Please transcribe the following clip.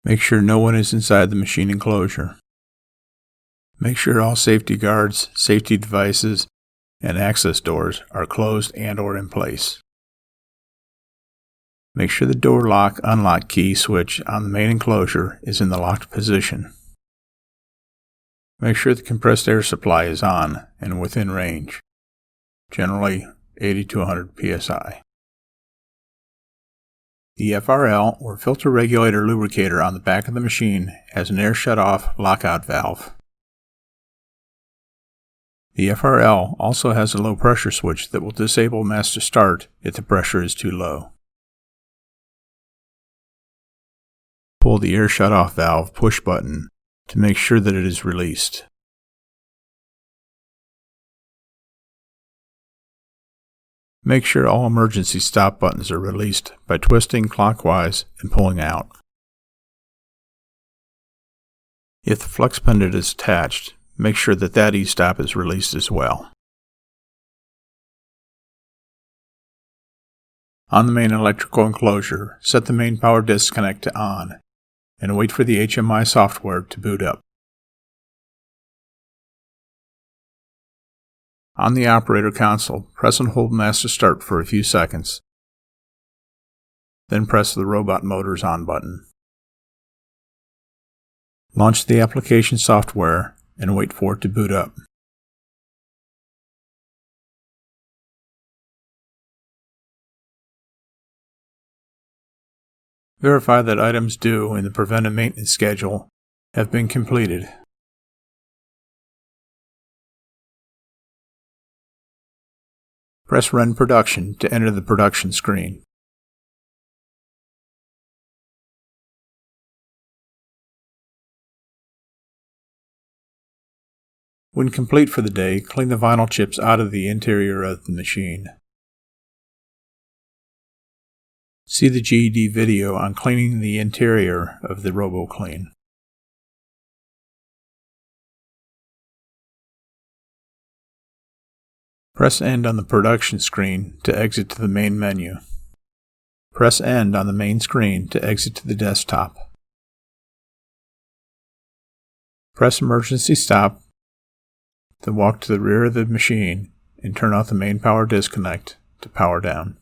Make sure no one is inside the machine enclosure. Make sure all safety guards, safety devices, and access doors are closed and/or in place. Make sure the door lock/unlock key switch on the main enclosure is in the locked position. Make sure the compressed air supply is on and within range, generally 80 to 100 psi. The FRL, or filter regulator lubricator, on the back of the machine has an air shutoff lockout valve. The FRL also has a low pressure switch that will disable master start if the pressure is too low. Pull the air shutoff valve push button to make sure that it is released. Make sure all emergency stop buttons are released by twisting clockwise and pulling out. If the flex pendant is attached, make sure that e-stop is released as well. On the main electrical enclosure, set the main power disconnect to on and wait for the HMI software to boot up. On the operator console, press and hold master start for a few seconds. Then press the robot motor's on button. Launch the application software and wait for it to boot up. Verify that items due in the preventive maintenance schedule have been completed. Press Run Production to enter the production screen. When complete for the day, clean the vinyl chips out of the interior of the machine. See the GED video on cleaning the interior of the RoboClean. Press End on the production screen to exit to the main menu. Press End on the main screen to exit to the desktop. Press Emergency Stop, then walk to the rear of the machine and turn off the main power disconnect to power down.